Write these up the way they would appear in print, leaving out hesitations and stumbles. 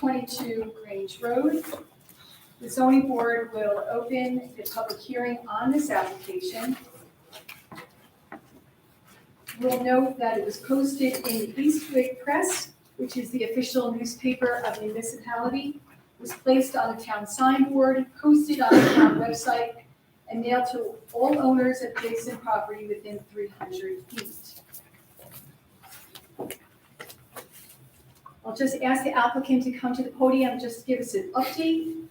22 Grange Road. The zoning board will open the public hearing on this application. We'll note that it was posted in the Eastwick Press, which is the official newspaper of the municipality, was placed on the town signboard, posted on the town website, and mailed to all owners of adjacent property within 300 feet. I'll just ask the applicant to come to the podium and just give us an update.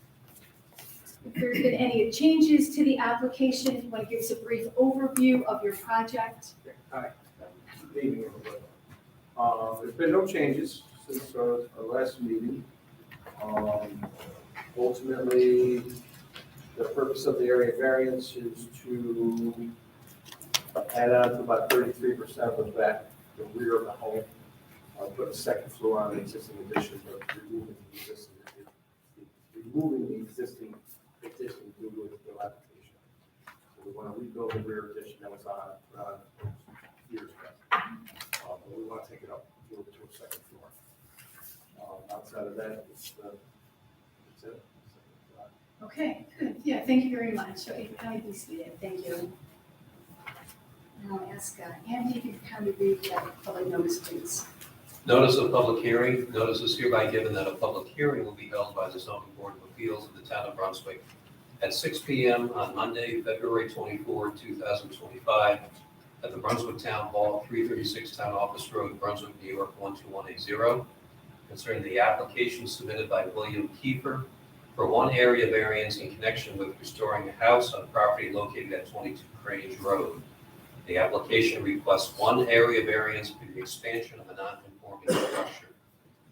If there's been any changes to the application, if you want to give us a brief overview of your project. Hi. Good evening, everybody. There's been no changes since our last meeting. Ultimately, the purpose of the area variance is to add on to about 33% of the rear of the home. Put a second floor on the existing addition, but removing the existing due to the application. So we want to rebuild the rear addition that was on years ago. But we want to take it up to a second floor. Outside of that, it's it. Okay, good. Yeah, thank you very much. So you can kind of be seated. Thank you. And I'll ask Andy if you can kind of read that public notice, please. Notice of public hearing. Notice is hereby given that a public hearing will be held by the zoning board of appeals of the town of Brunswick at 6 p.m. on Monday, February 24, 2025, at the Brunswick Town Hall, 336 Town Office Road, Brunswick, New York 12180, concerning the application submitted by William Kiefer for one area variance in connection with restoring a house on property located at 22 Grange Road. The application requests one area variance for the expansion of a non-conforming structure.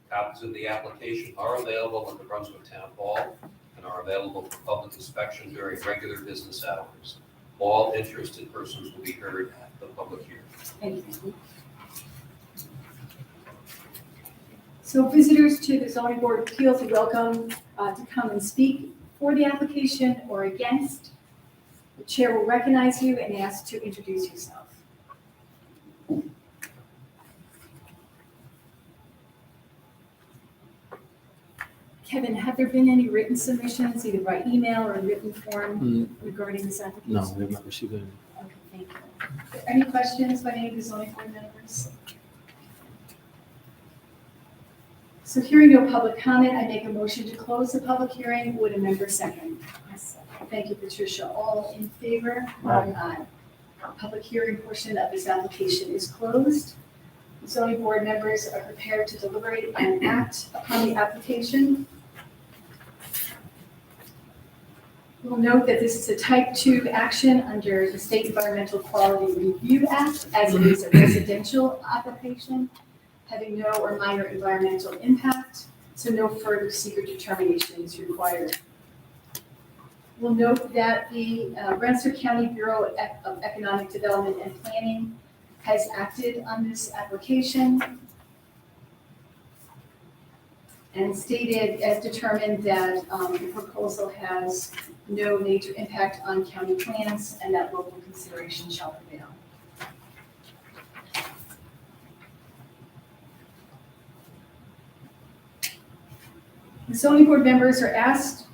Copies of the application are available at the Brunswick Town Hall and are available for public inspection during regular business hours. All interested persons will be heard at the public hearing. Thank you. So visitors to the zoning board of appeals are welcome to come and speak for the application or against. The chair will recognize you and ask to introduce yourself. Kevin, have there been any written submissions, either by email or in written form, regarding this application? No, we have not received any. Okay, thank you. Any questions by any of the zoning board members? So hearing no public comment, I make a motion to close the public hearing. Would a member second? Thank you, Patricia. All in favor? Aye. Public hearing portion of this application is closed. The zoning board members are prepared to deliberate and act upon the application. We'll note that this is a type 2 action under the State Environmental Quality Review Act, as it is a residential application, having no or minor environmental impact, so no further secret determination is required. We'll note that the Rensselaer County Bureau of Economic Development and Planning has acted on this application and stated as determined that the proposal has no major impact on county plans and that local consideration shall prevail. The zoning board members are asked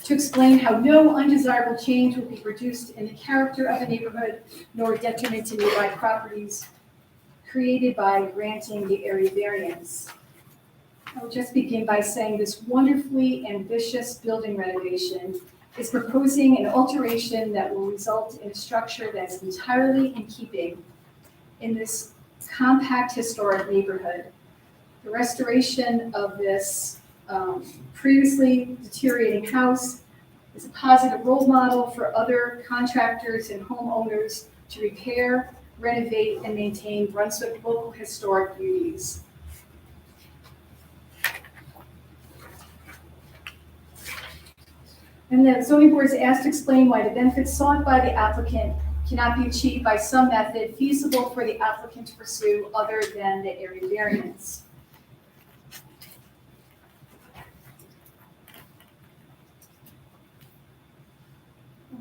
to explain how no undesirable change will be produced in the character of a neighborhood nor detriment to nearby properties created by granting the area variance. I will just begin by saying this wonderfully ambitious building renovation is proposing an alteration that will result in a structure that's entirely in keeping in this compact historic neighborhood. The restoration of this previously deteriorating house is a positive role model for other contractors and homeowners to repair, renovate, and maintain Brunswick local historic beauties. And the zoning board is asked to explain why the benefits sought by the applicant cannot be achieved by some method feasible for the applicant to pursue other than the area variance.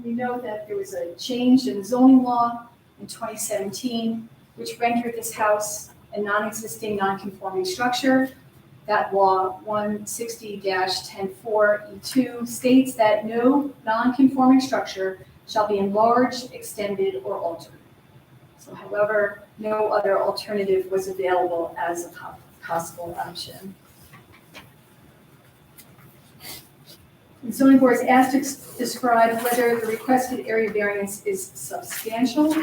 We know that there was a change in zoning law in 2017, which rendered this house a non-existing, non-conforming structure. That law 160-104E2 states that no non-conforming structure shall be enlarged, extended, or altered. So however, no other alternative was available as a possible option. The zoning board is asked to describe whether the requested area variance is substantial.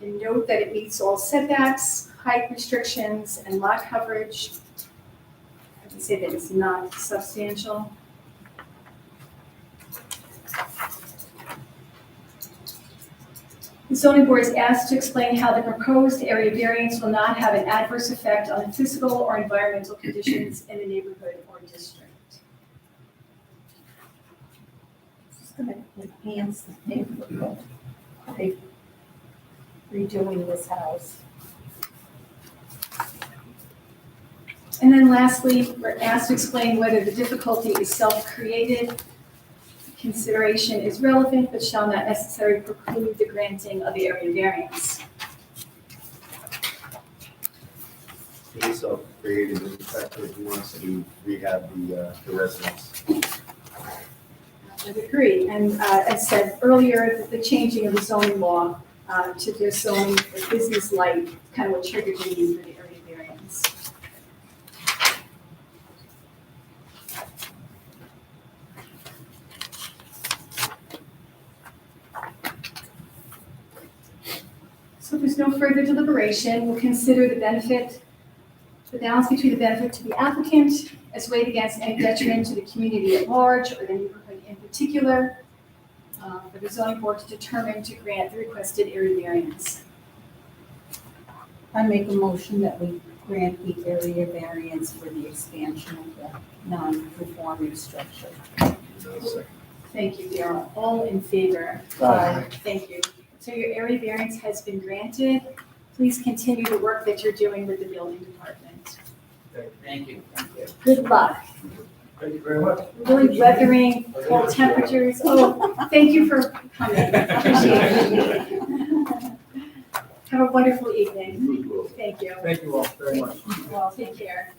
And note that it meets all setbacks, height restrictions, and lot coverage. I would say that it's not substantial. The zoning board is asked to explain how the proposed area variance will not have an adverse effect on the physical or environmental conditions in the neighborhood or district. It's going to enhance the neighborhood by redoing this house. And then lastly, we're asked to explain whether the difficulty is self-created. Consideration is relevant, but shall not necessarily preclude the granting of the area variance. It is self-created in the fact that he wants to rehab the residence. I would agree. And as said earlier, the changing of the zoning law to the zoning for business light is kind of what triggered the need for the area variance. So if there's no further deliberation, we'll consider the balance between the benefit to the applicant as weighed against any detriment to the community at large or the neighborhood in particular, for the zoning board to determine to grant the requested area variance. I make a motion that we grant the area variance for the expansion of the non-conforming structure. Thank you, Darrell. All in favor? Aye. Thank you. So your area variance has been granted. Please continue the work that you're doing with the building department. Thank you. Good luck. Thank you very much. Really weathering cold temperatures. Oh, thank you for coming. Appreciate it. Have a wonderful evening. Thank you. Thank you all very much. Well, take care.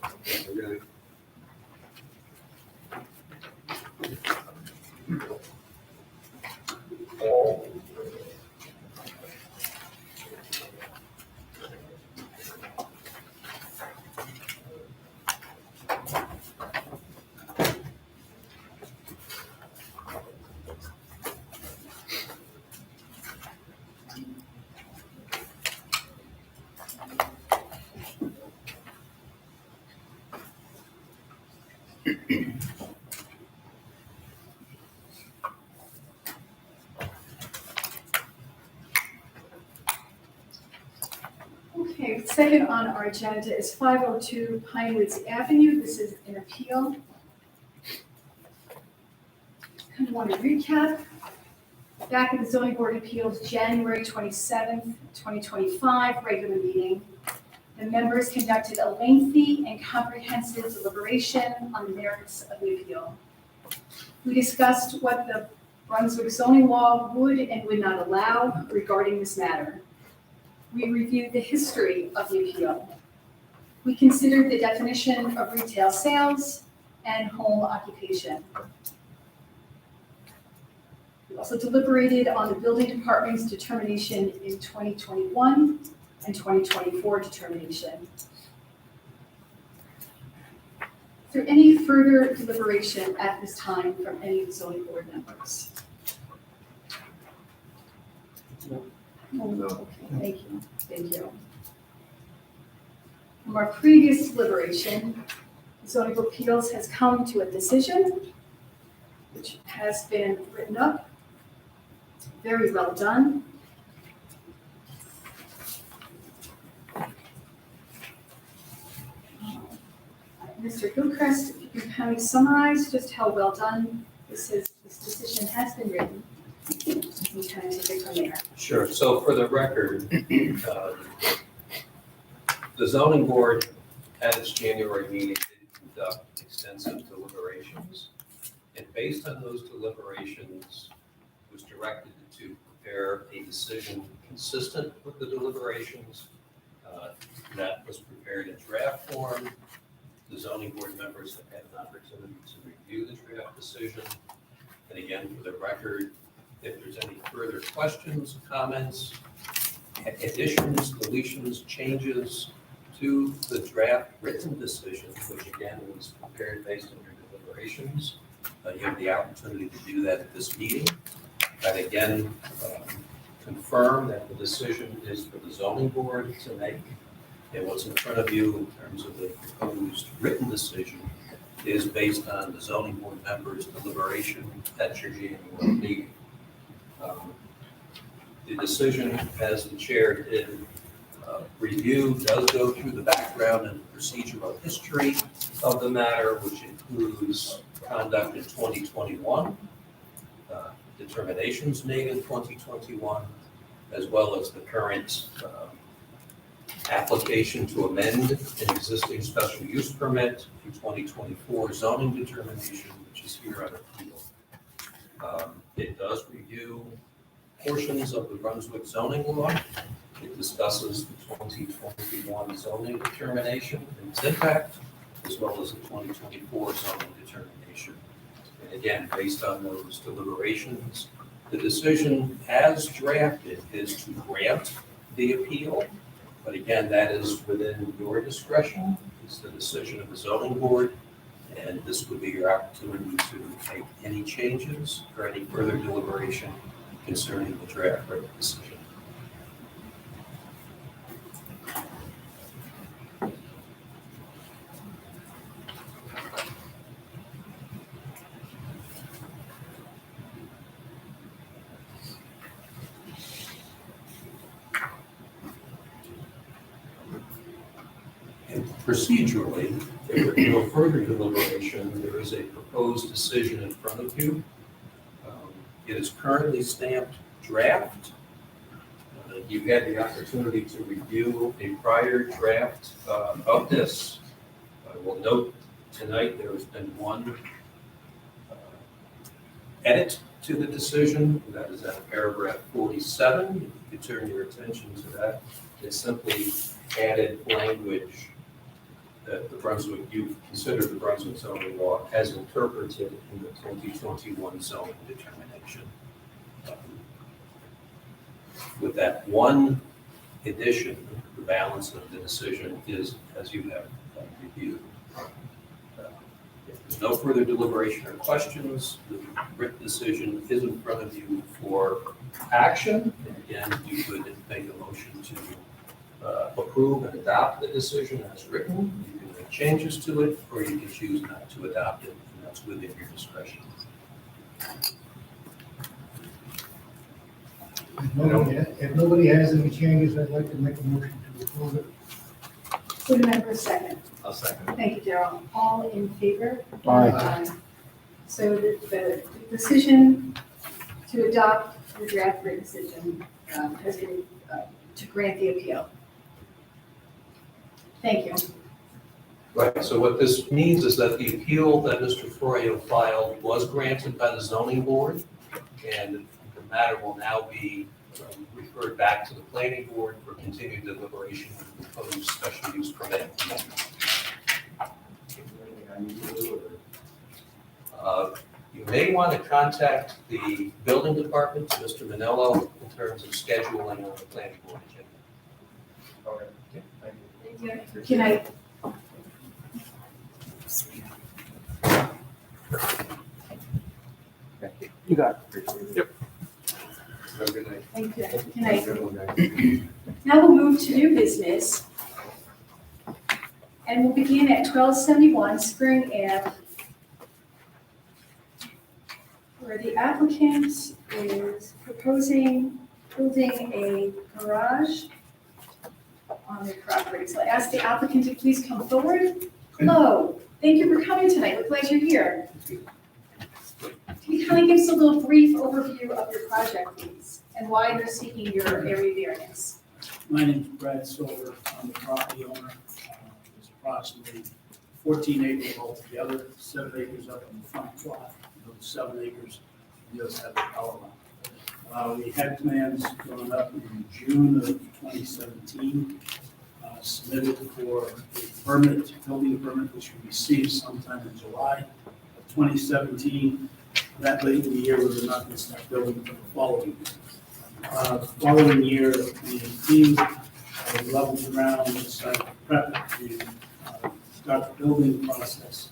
Okay, second on our agenda is 502 Pinewoods Avenue. This is an appeal. Kind of want to recap. Back at the Zoning Board of Appeals, January 27th, 2025, regular meeting. The members conducted a lengthy and comprehensive deliberation on the merits of the appeal. We discussed what the Brunswick zoning law would and would not allow regarding this matter. We reviewed the history of the appeal. We considered the definition of retail sales and home occupation. We also deliberated on the building department's determination in 2021 and 2024 determination. Is there any further deliberation at this time from any of the zoning board members? No. Okay, thank you. From our previous deliberation, the zoning board of appeals has come to a decision, which has been written up. Very well done. Mr. Gilchrist, if you can kind of summarize just how well done this decision has been written. We kind of take it from there. Sure. So for the record, the zoning board at its January meeting did conduct extensive deliberations. And based on those deliberations, was directed to prepare a decision consistent with the deliberations. That was prepared in draft form. The zoning board members have had an opportunity to review the draft decision. And again, for the record, if there's any further questions, comments, additions, deletions, changes to the draft written decision, which again was prepared based on your deliberations, you have the opportunity to do that at this meeting. And again, confirm that the decision is for the zoning board to make. And what's in front of you in terms of the proposed written decision is based on the zoning board members' deliberation at your January meeting. The decision, as the chair did review, does go through the background and procedural history of the matter, which includes conduct in 2021, determinations made in 2021, as well as the current application to amend an existing special use permit for 2024 zoning determination, which is here on appeal. It does review portions of the Brunswick zoning law. It discusses the 2021 zoning determination and its impact, as well as the 2024 zoning determination. And again, based on those deliberations, the decision as drafted is to grant the appeal. But again, that is within your discretion. It's the decision of the zoning board. And this would be your opportunity to make any changes or any further deliberation concerning the draft written decision. And procedurally, if there is no further deliberation, there is a proposed decision in front of you. It is currently stamped draft. You've had the opportunity to review a prior draft of this. I will note tonight there has been one edit to the decision. That is at paragraph 47. If you could turn your attention to that. It simply added language that the Brunswick, you consider the Brunswick zoning law as interpreted in the 2021 zoning determination. With that one addition, the balance of the decision is as you have reviewed. If there's no further deliberation or questions, the written decision is in front of you for action. And again, you could make a motion to approve and adopt the decision as written. You can make changes to it, or you can choose not to adopt it, and that's within your discretion. If nobody has any changes, I'd like to make a motion to approve it. Board member second. I'll second. Thank you, Daryl. All in favor? Aye. So the decision to adopt the draft written decision has been to grant the appeal. Thank you. Right, so what this means is that the appeal that Mr. Froyo filed was granted by the zoning board, and the matter will now be referred back to the planning board for continued deliberation of the proposed special use permit. You may want to contact the building department, Mr. Manello, in terms of scheduling on the planning board agenda. Okay, thank you. Thank you. Can I? You got it. Yep. Have a good night. Thank you. Can I? Good one, guys. Now we'll move to new business. And we'll begin at 1271 Spring Ave, where the applicant is proposing building a garage on their property. So I ask the applicant to please come forward. Hello, thank you for coming tonight. We're glad you're here. Can you kind of give us a little brief overview of your project, please, and why you're seeking your area variance? My name is Brad Silver. I'm the property owner. There's approximately 14 acres altogether, 7 acres up in the front plot, those 7 acres, the other side of the power line. We had plans drawn up in June of 2017, submitted for a permit, building permit, which we received sometime in July of 2017. That late in the year, we were not going to start building until the following year. Following year, 2018, we leveled the ground and decided to prep it to start the building process.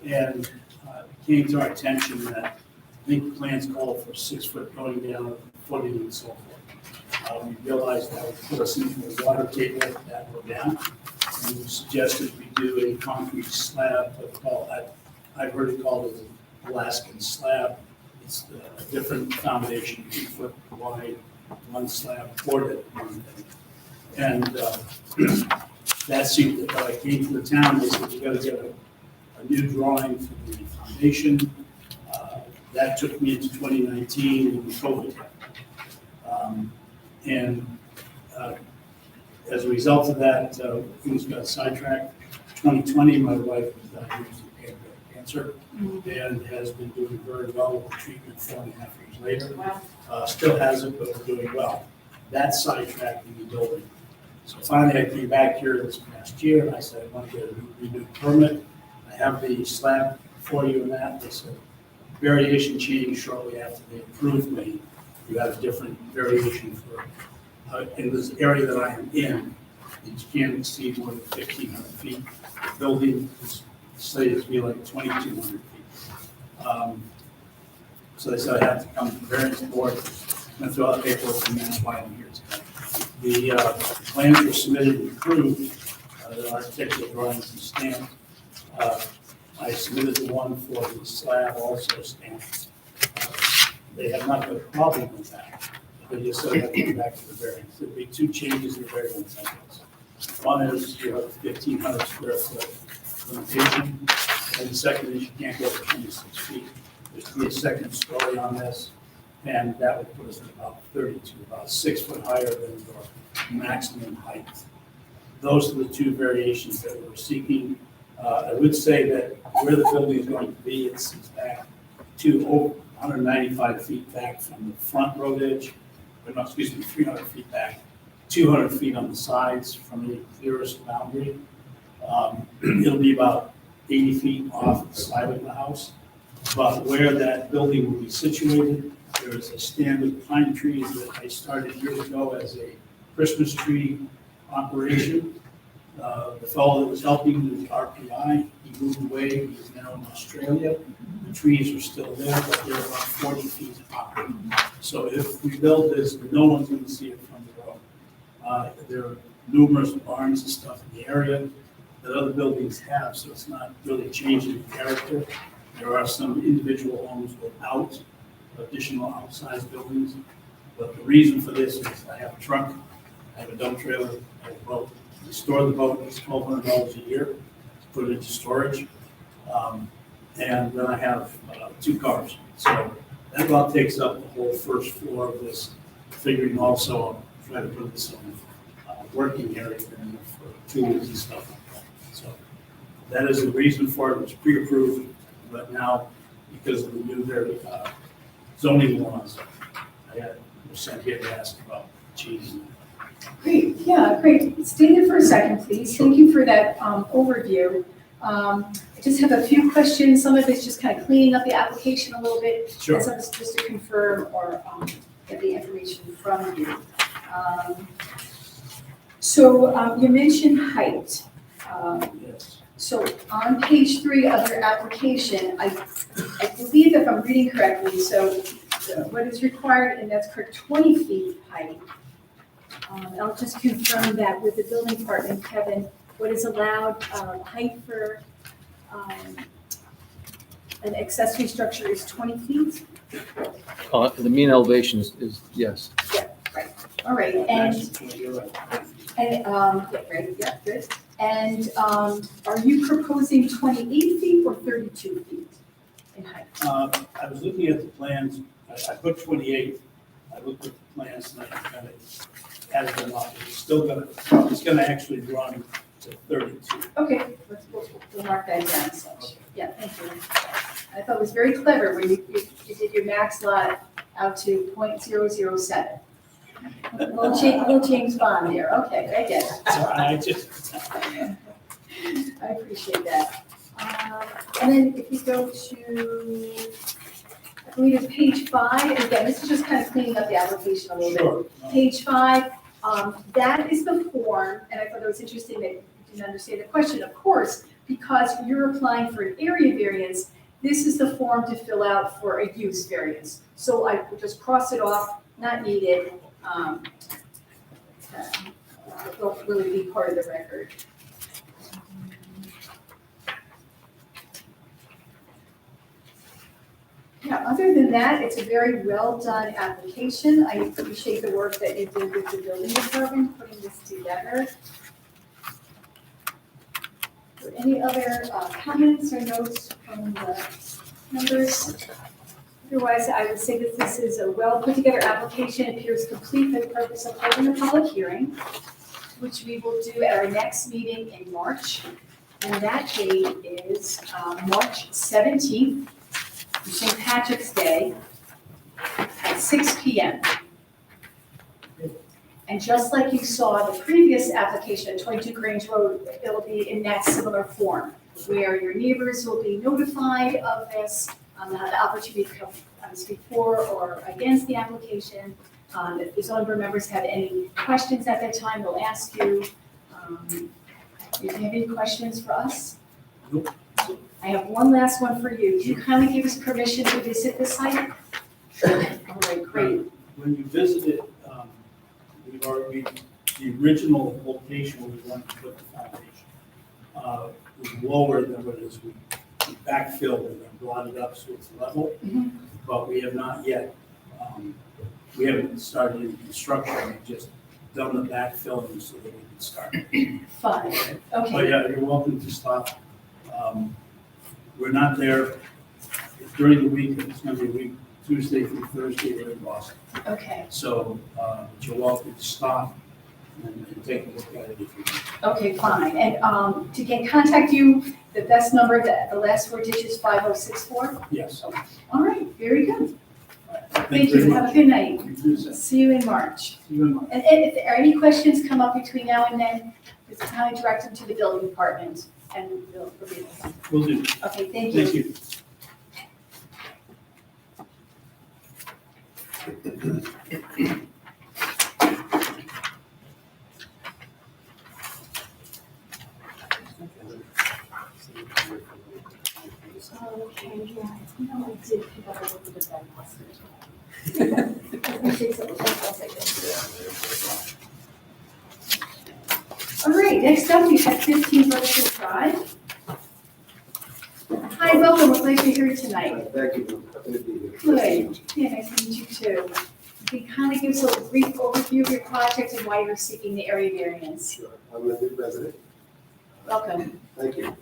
And it came to our attention that I think plans call for 6 foot going down, footing and so forth. We realized that would put us into a water table that go down. And we suggested we do a concrete slab, I've heard it called as an Alaskan slab. It's a different foundation, 2 foot wide, one slab poured it. And that seemed, that I came to the town, they said, you gotta get a new drawing for the foundation. That took me into 2019 and COVID hit. As a result of that, things got sidetracked. 2020, my wife was diagnosed with pancreatic cancer and has been doing very well with the treatment 4.5 years later. Wow. Still has it, but we're doing well. That sidetracked the building. So finally, I came back here this past year and I said, I want to get a renewed permit. I have the slab for you and that. They said, variation changed shortly after they approved me. You have a different variation for, in this area that I am in, you can't exceed more than 1,500 feet. The building is slated to be like 2,200 feet. So they said I have to come to the variance board and throw out paperwork and that's why I'm here today. The plans were submitted and approved, the architectural drawings and stamped. I submitted the one for the slab also stamped. They have not got a problem with that. They just said I have to go back to the variance. There'll be 2 changes in the variance. One is you have a 1,500 square foot limitation, and the second is you can't go to 26 feet. There's to be a second story on this, and that would put us at about 32, about 6 foot higher than your maximum height. Those are the 2 variations that we're seeking. I would say that where the building is going to be, it's back to over 195 feet back from the front road edge, or no, excuse me, 300 feet back, 200 feet on the sides from the clearest boundary. It'll be about 80 feet off the side of the house. But where that building will be situated, there is a stand of pine trees that I started years ago as a Christmas tree operation. The fellow that was helping with the RPI, he moved away, he's now in Australia. The trees are still there, but they're about 40 feet high. So if we build this, no one's gonna see it from the road. There are numerous barns and stuff in the area that other buildings have, so it's not really changing the character. There are some individual homes without additional outsized buildings, but the reason for this is I have a truck, I have a dump trailer, I have a boat. We store the boat, it's $1,200 a year to put it into storage. And then I have 2 cars. So that about takes up the whole first floor of this, figuring also I'll try to put this in a working area for tools and stuff like that. So that is the reason for it. It was pre-approved, but now because of the new zoning laws, I was sent here to ask about changing that. Great, yeah, great. Stay there for a second, please. Thank you for that overview. I just have a few questions. Some of it's just kind of cleaning up the application a little bit. Sure. And some is just to confirm or get the information from you. So you mentioned height. Yes. So on page 3 of your application, I believe if I'm reading correctly, so what is required, and that's correct, 20 feet height. I'll just confirm that with the building department, Kevin, what is allowed height for an accessory structure is 20 feet? The mean elevation is, yes. Yeah, right. All right, You're right. right, yeah, good. And are you proposing 28 feet or 32 feet in height? I was looking at the plans, I put 28, I looked at the plans and I kind of added them up. It's gonna actually run to 32. Okay, we'll mark that down, so, yeah, thank you. I thought it was very clever when you did your max lot out to .007. Little James Bond there, okay, I get it. So I just, I appreciate that. And then if you go to, I believe it's page 5, again, this is just kind of cleaning up the application a little bit. sure. Page 5, that is the form, and I thought it was interesting that you didn't understand the question, of course, because you're applying for an area variance, this is the form to fill out for a use variance. So I would just cross it off, not needed, don't really be part of the record. Yeah, other than that, it's a very well-done application. I appreciate the work that you did with the building department, putting this together. Are there any other comments or notes from the members? Otherwise, I would say that this is a well-put-together application, It appears complete for the purpose of holding a public hearing, which we will do at our next meeting in March. And that date is March 17th, St. Patrick's Day, at 6 PM. And just like you saw the previous application, 22 Grange Road, it'll be in that similar form, where your neighbors will be notified of this, have the opportunity to come speak for or against the application. If the zoning board members have any questions at that time, they'll ask you. Do you have any questions for us? Nope. I have one last one for you. Do you kindly give us permission to visit the site? All right, great. When you visited, we've already, the original location where we wanted to put the foundation was lower than what it is. We backfilled and then brought it up so it's level, Mhm. but we have not yet, we haven't started any construction, we've just done the backfilling so that we can start. Fine, But okay. yeah, you're welcome to stop. We're not there during the week, it's gonna be a week, Tuesday through Thursday, we're in Boston. Okay, So, you're welcome to stop and take a look at it if you want. okay, fine. And to contact you, the best number, the last four digits, 5064? Yes. All right, very good. Thank very you. Have a much. good night. You too, sir. See you in March. See you in March. And if there are any questions come up between now and then, just kindly direct them to the building department and we'll be there. Will do. Okay, thank you. Thank you. Okay, yeah, you know, I did pick up a little bit of that last week. Let me take some of that, I'll take it. All right, next up, we have 15 Berkshire Drive. Hi, welcome, we're glad you're here tonight. Thank you. Happy to be here. Good, yeah, nice to meet you too. Can you kind of give us a brief overview of your project and why you're seeking the area variance? Sure. I'm a new resident. Welcome. Thank you.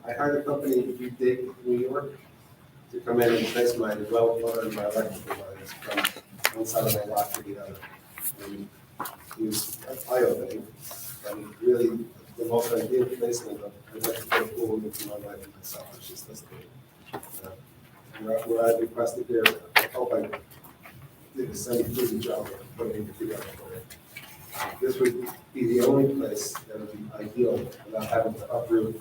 I hired a company in Butte, New York, to come in and replace my well water and my electrical lines from one side of my lot to the other. And it was eye-opening, and really the most ideal replacement of electrical cooling for my wife and myself. It's just this thing. What I requested here, I hope I did a semi-decent job of putting it together for it. This would be the only place that would be ideal without having to uproot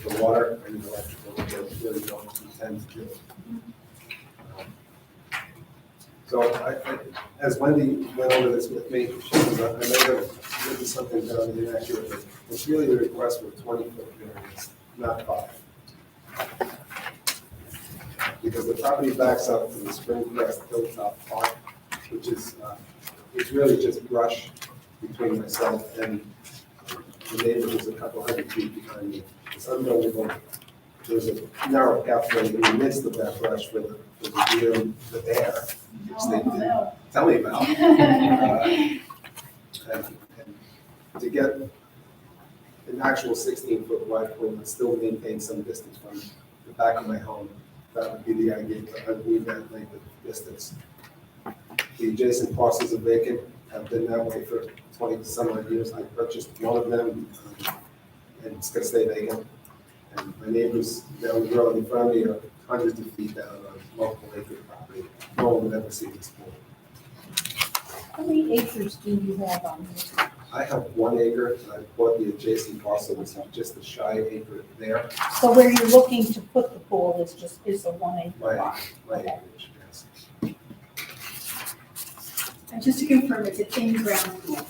the water and the electrical that they really don't intend to do. So as Wendy went over this with me, she says, I may have written something down inaccurate, but it's really the request for a 20-foot variance, not 5. Because the property backs up to the Springcrest Hilltop Park, which is, it's really just brush between myself and the neighbor who's a couple hundred feet behind me. It's unbuildable. There's a narrow pathway in the midst of that brush for the deer and the bear, which they Oh, didn't no. tell me about. And to get an actual 16-foot wide pool and still maintain some distance from the back of my home, that would be the idea, to unweave that length of distance. The adjacent parcels are vacant, have been that way for 20-some odd years. I purchased one of them, and it's gonna stay vacant. And my neighbors down the road in front of me are hundreds of feet down on multiple acre property. no one would ever see this pool. How many acres do you have on this? I have 1 acre, and I bought the adjacent parcel, it's just a shy acre there, So where you're looking to put the pool is the 1 acre my, lot? my acreage, yes. And just to confirm, it's an in-ground pool.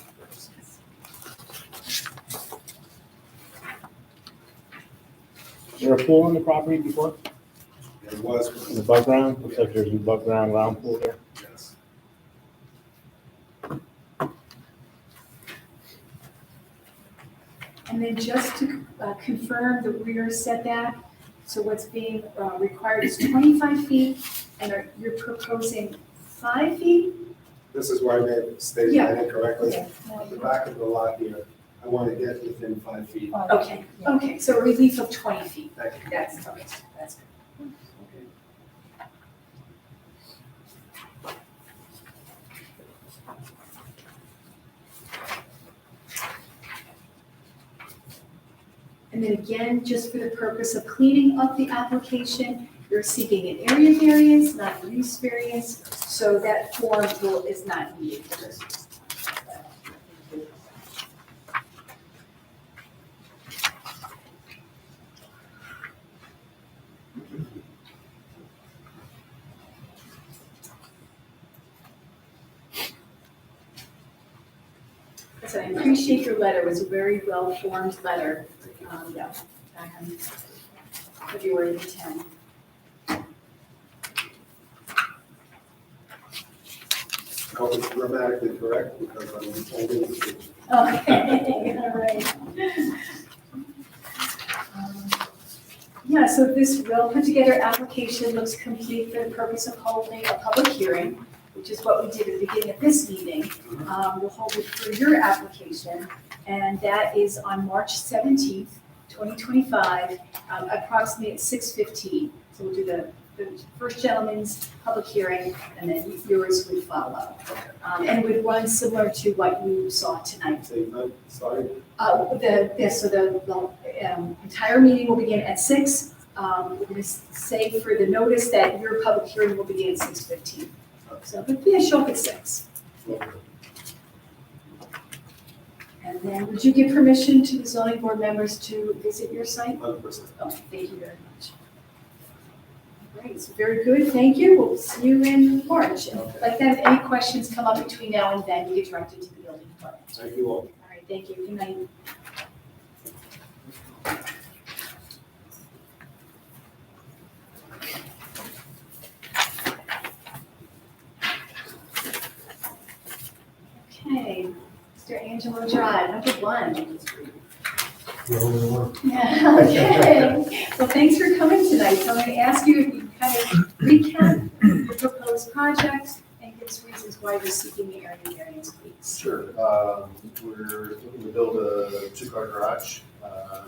There a pool on the property before? It was, In the above ground? Looks like there's an above ground round pool there. yes. And then just to confirm the rear setback, so what's being required is 25 feet, and you're proposing 5 feet? This is where I may have stated Yeah. that incorrectly. Okay. On the back of the lot here, I want to get within 5 feet. Okay, okay, so a relief of 20 feet. Thank you. That's, okay, that's good. And then again, just for the purpose of cleaning up the application, you're seeking an area variance, not a use variance, so that form is not needed for this. So I appreciate your letter, it was a very well-formed letter. Yeah, back on February 10th. I hope it's grammatically correct because I'm intending to change. Okay, all right. Yeah, so this well-put-together application looks complete for the purpose of holding a public hearing, which is what we did at the beginning of this meeting. We'll hold it for your application, and that is on March 17th, 2025, approximately at 6:15. So we'll do the first gentleman's public hearing, and then yours would follow. And it would run similar to what you saw tonight. Say, I'm sorry. The entire meeting will begin at 6. We're going to say for the notice that your public hearing will begin at 6:15. So, but yeah, show up at 6. And then would you give permission to the zoning board members to visit your site? 100%. Oh, thank you very much. Great, so very good, thank you. We'll see you in March. And like that, if any questions come up between now and then, you get directed to the building department. Thank you all. All right, thank you. Good night. Okay, Mr. Angelo Drive, number 1. Yeah, okay. Well, thanks for coming tonight. So I'm going to ask you if you kind of recap the proposed project and give us reasons why you're seeking the area variance, please. Sure. We're looking to build a 2-car garage.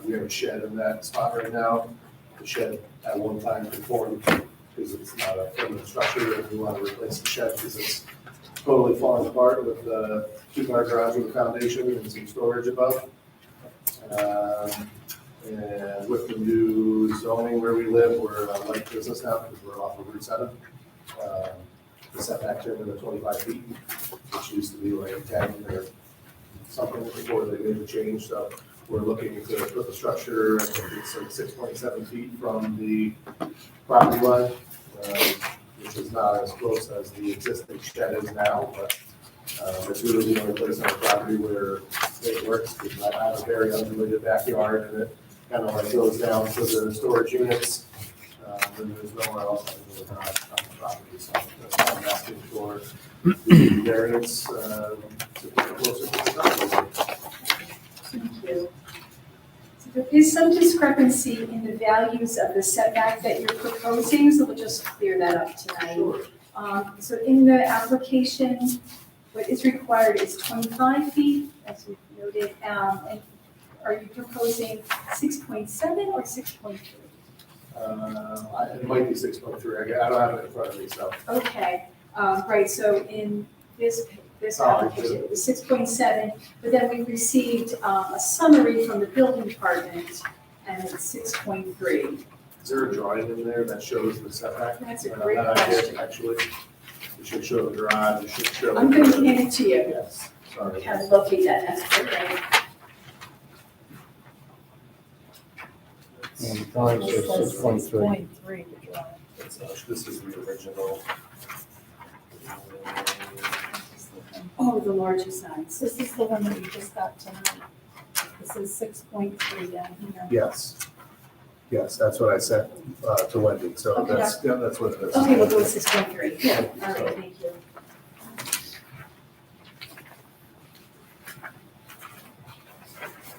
We have a shed in that spot right now. The shed at one time conformed because it's not a permanent structure, and we want to replace the shed because it's totally falling apart with the 2-car garage with a foundation and some storage above. And with the new zoning where we live, we're a light business now because we're off of Route 7. The setback turned into 25 feet, which used to be like 10 or something before they made the change. So we're looking to put the structure, I think it's like 6.7 feet from the property line, which is not as close as the existing shed is now, but it's really the only place on the property where it works, because I have a very undulated backyard, and it kind of like goes down to the storage units, and there's nowhere else I can do it on the property, so that's why I'm asking for the variance to put it closer to the property. Thank you. So there is some discrepancy in the values of the setback that you're proposing, so we'll just clear that up tonight. Sure. So in the application, what is required is 25 feet, as we've noted, and are you proposing 6.7 or 6.3? It might be 6.3, I don't have it in front of me, so. Okay, right, so in this Sorry, application, it was 6.7, but then we received a summary from the building department, and it's 6.3. Is there a drawing in there that shows the setback? That's a great That I did, question. actually. It should show the garage, it should show. I'm gonna hand it to you. Yes, sorry. Kind of locate that, that's okay. And the drawing says 6.3. 6.3, the drawing. This is the original. Oh, the larger size. This is the one that we just got tonight. This is 6.3 down here. Yes. Yes, that's what I sent to Wendy, so Okay, that's what it is. Okay, we'll go with 6.3. Yeah, all right, thank you.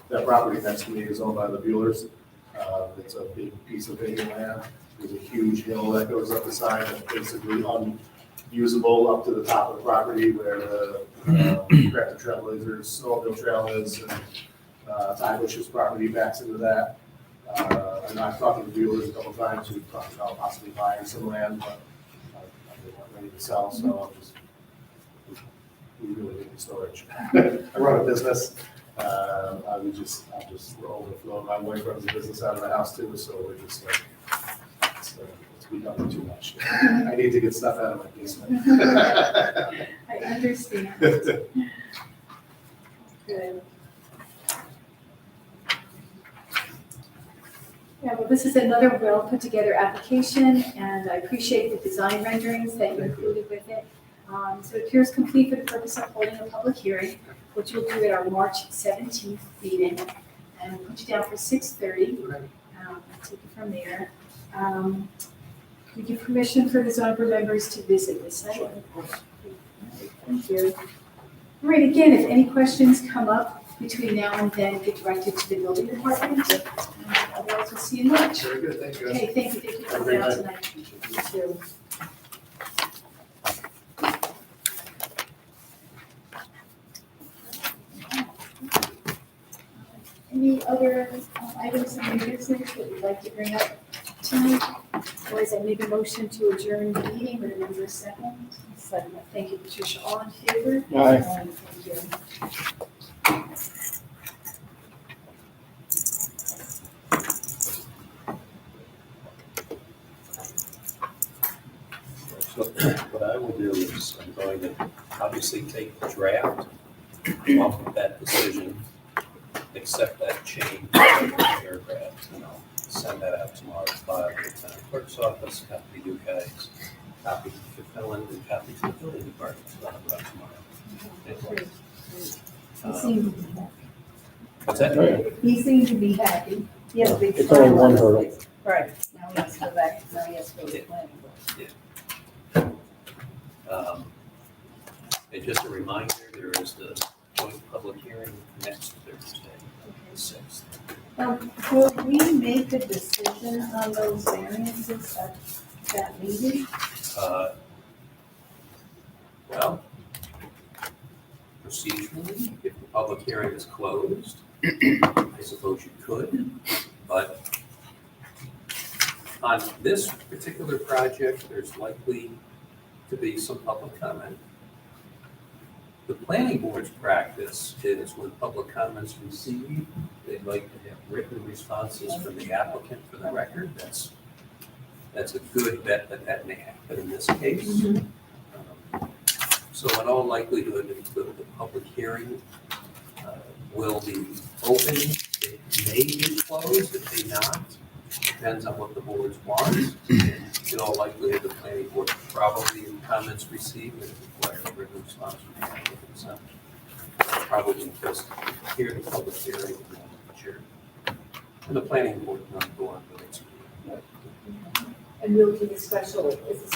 That property next to me is owned by the Buellers. It's a big piece of vacant land. There's a huge hill that goes up the side that's basically unusable up to the top of the property where the tractor trail is, or snowmobile trail is, and Ty Bush's property backs into that. And I've talked to the Buellers a couple times. We've talked about possibly buying some land, but they weren't ready to sell, so we really need the storage. I run a business. I'm just overflowing. My wife runs a business out of the house too, so we're just like, it's becoming too much. I need to get stuff out of my basement. I understand. Good. Yeah, well, this is another well put together application, and I appreciate the design renderings that you included with it. So it appears complete for the purpose of holding a public hearing, which we'll do at our March 17th meeting, and we'll put you down for 6:30. I'll take it from there. We give permission for the zoning board members to visit the site. Thank you. All right, again, if any questions come up between now and then, get directed to the building department. Otherwise, we'll see you in March. Very good, thank you guys. Okay, thank you for Have a coming great out night. tonight. You too. Any other items in your business that you'd like to bring up tonight? Otherwise, I make a motion to adjourn the meeting with a number of second. Second. Thank you, Patricia. All in favor? Aye. Thank you. So what I will do is I'm going to obviously take the draft off of that decision, accept that change in the paragraph, and I'll send that out tomorrow to file with the town clerk's office, copy to you guys, copy to Phil and copy to the building department, so I'll have it out tomorrow. He seemed to be happy. What's that? Right. He seemed to be happy. He had a big It's only smile one on his hurdle. face. Right, now he has to go back, now he has to go to the planning board. And just a reminder, there is the joint public hearing next Thursday, the 6th. Will we make a decision on those variances at that meeting? Well, procedurally, if the public hearing is closed, I suppose you could, but on this particular project, there's likely to be some public comment. The planning board's practice is when public comments received, they'd like to have written responses from the applicant for the record. That's a good bet that that may happen in this case. So in all likelihood, the public hearing will be open. It may be closed, it may not. Depends on what the boards want. In all likelihood, the planning board probably, in comments received, and require a written response from the applicant. So probably just hear the public hearing and adjourn. And the planning board not go on with its. And we'll do the special, is the